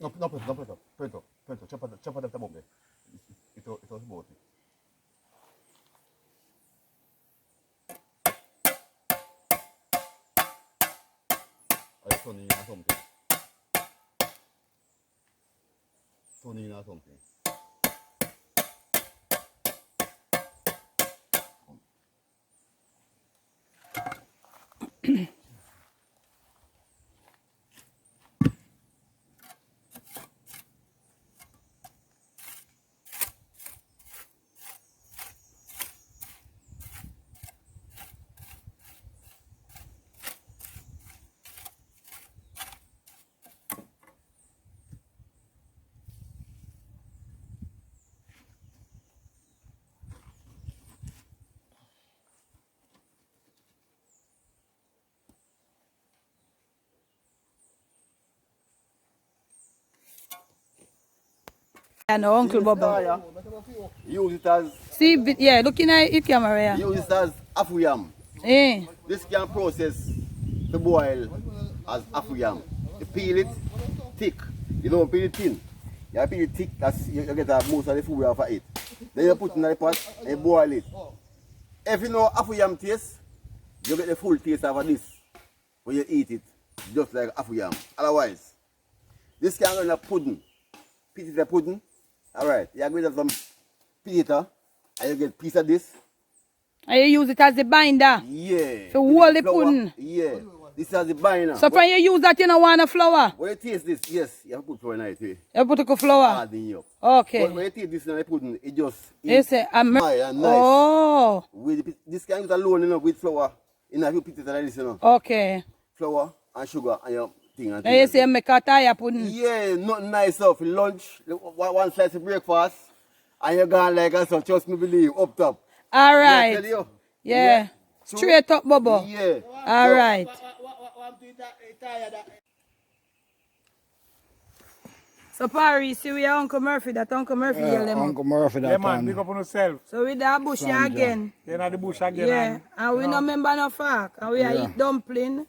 No, no, preto, no, preto, preto, preto, ciapa da bombe. Ito sa bote. Ay, Tony na something. Tony na something. I know, Uncle Bubba. Use it as See, yeah, looking at your camera, yeah. use it as afuyam. Eh. This can process the boil as afuyam. You peel it thick. You don't peel it thin. You peel it thick, that's you get most of the food we have to eat. Then you put it in the pot and you boil it. If you know afuyam taste, you get the full taste of this when you eat it, just like afuyam. Otherwise, this can go in a pudding. Put it in a pudding. Alright, you get some pita and you get a piece of this. And you use it as a binder. Yeah. So With hold the flour. pudding. Yeah. This is the binder. So when you use that, you don't want a flour. When you taste this, yes, you have to put flour in it. You put a flour. Add in up. Okay. But when you taste this in the pudding, it just You say, nice. Oh. With this can use alone, you know, with flour. In a few pieces like this, you know. Okay. Flour and sugar and your thing. And Now you say make a tire pudding. yeah, nothing nice up for lunch. One slice of breakfast. And you're gone like us, so trust me, believe, up top. All Yeah, right. tell you. Yeah. Straight up, Bubba. Yeah. All right. So Paris, see we are Uncle Murphy, that Uncle Murphy yell them up. Uncle Murphy that Yeah, man, time. big up on yourself. So we the bush here again. You're not the bush again. Yeah. And we no remember no fact. And we are eat dumpling,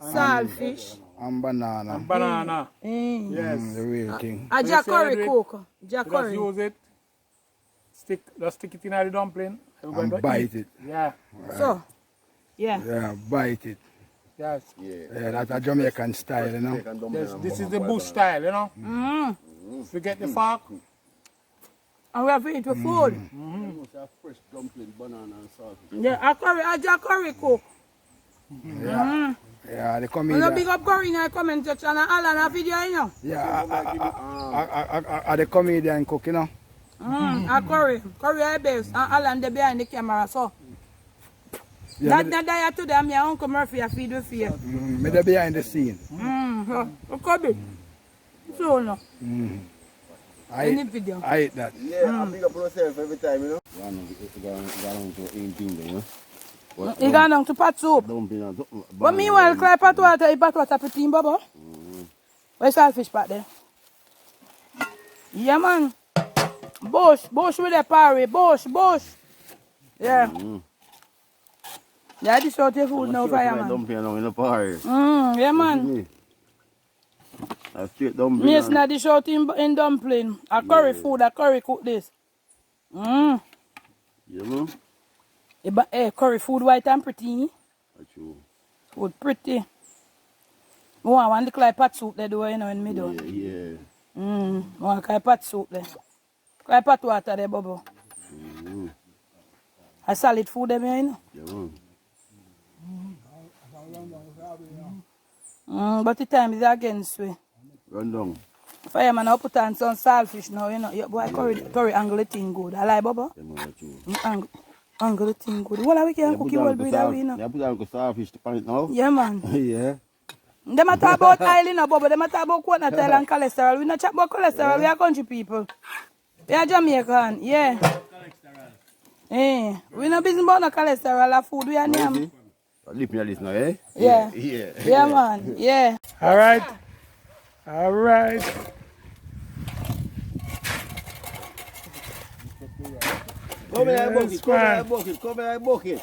saltfish. And banana. And banana. Yes. The real thing. A you jack say curry you do it? cook. Jack Just curry. use it. Just stick it in the dumpling. We're going to And bite eat. it. Yeah. So, yeah. Yeah, bite it. Yes. Yeah, that's a Jamaican style, you know. Yes. This is the bush style, you know. Forget the fork. And we have to eat with food. Fresh dumpling, banana and salt. Yeah, a jack curry cook. Yeah, they come You in. know, big up curry in the comment section and all on a video, you know. Yeah, the comedian cook, you know. A curry. Curry are best. And Alan they behind the camera, so. Yeah, That day to them, your Uncle Murphy a feed with fear. me there behind the scene. So, look it. So, no. I Any eat, video. I eat that. Yeah, I pick up on yourself every time, you know. Gone to anything there, you know. You got down to pot soup. Dumpling and But meanwhile, cry pot water, you pot water pretty, Baba. Where's saltfish pot there? Yeah, man. Bush with the parry. Bush. Yeah. Yeah, this out your food now, fireman. Dumpling now in the party. Yeah, man. A straight dumpling. Yes, now dish out in dumpling. A curry food, a curry cook this. You know? Curry food white and pretty. That's true. Food pretty. I want one little like pot soup there, do you know, in the middle. Yeah. One like pot soup there. Like pot water there, Bubba. A solid food there, you know. Yeah, man. But the time is against we. Run down. Fireman, I put on some saltfish now, you know. Yeah, boy, curry angle the thing good. I like, Bubba. Yeah, man, that's true. Angle the thing good. What are we can cook you well breed that we know? Yeah, put down the starfish to pan it now. Yeah, man. Yeah. Them a talk about oil, you know, Bubba. Them a talk about coconut oil and cholesterol. We not chat about cholesterol. We are country people. We are Jamaican. Yeah. We no business about no cholesterol or food. We are name. Lip me at this now, eh? Yeah. Yeah. Yeah, man. Yeah. All right. All right. Come here, Yes, bucket. Come here, bucket.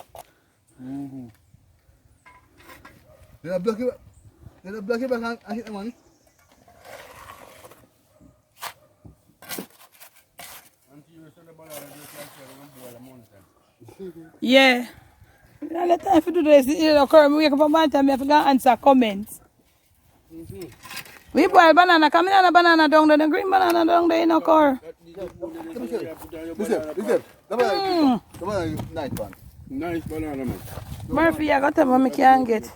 Let block it back and hit the money. Yeah. I don't have time to do this. You know, Curry, we wake up on one time, I have to go answer comments. We boil banana, come in on a banana down there, the green banana down there, you know, Curry. Listen. Come on, nice one. Nice banana, man. Murphy, I got them, I can't get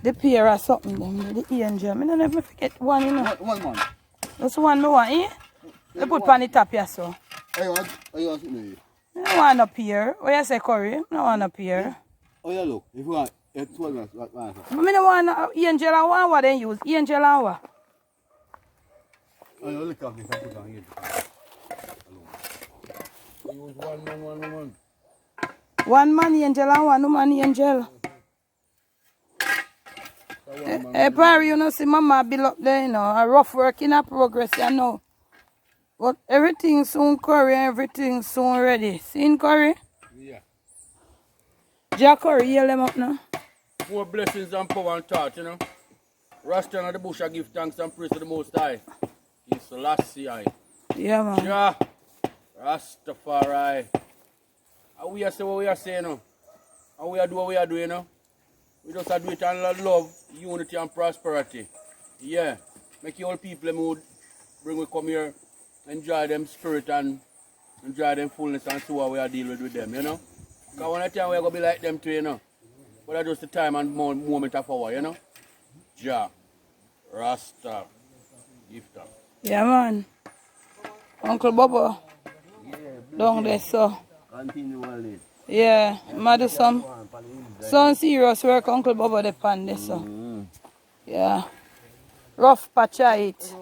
the pear or something, them, the angel. I don't ever forget one, you know. One man. That's one I want, eh? They put on the top here, so. I want me. I don't want no pear. What you say, Curry? I don't want no pear. Oh yeah, look. If you want, it's 12 minutes. But I don't want no angel and one what they use. Angel and what? Oh, look at me. I put on here. Use one man, one woman. One man angel and one woman angel. Hey, Perry, you know, see Mama build up there, you know, a rough work in a progress, you know. But everything soon Curry, everything soon ready. Seen Curry? Yeah. Jack Curry, heal them up now. More blessings and power and thought, you know. Rasta and the bush, I give thanks and praise to the Most High. He's the last CI. Yeah, man. Yeah. Rastafari. And we are saying what we are saying, you know. And we are doing what we are doing, you know. We just do it and love, unity and prosperity. Yeah. Make you all people mood. Bring we come here, enjoy them spirit and enjoy them fullness and see what we are dealing with them, you know. Because one time we are going to be like them too, you know. But that's just the time and moment of our, you know. Ja. Rasta. Gift up. Yeah, man. Uncle Bobo. Down there, so. Continually. Yeah, I do some serious work, Uncle Bobo, the pan there, so. Yeah. Rough patch of it.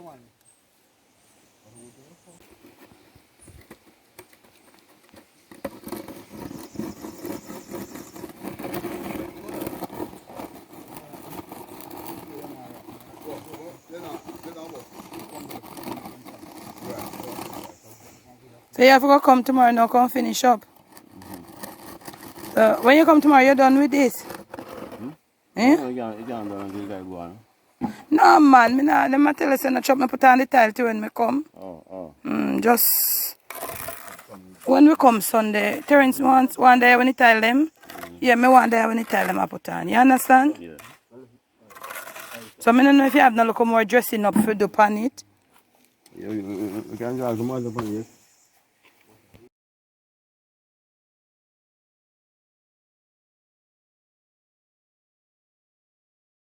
So you have to go come tomorrow now, come finish up. When you come tomorrow, you're done with this? Eh? No, man. Them I tell us I chop me put on the tile too when me come. Just when we come Sunday. Terence wants one day when he tile them. Yeah, me one day when he tile them I put on. You understand? Yeah. So I don't know if you have no look more dressing up for do pan it. Yeah, we can do some other fun, yes.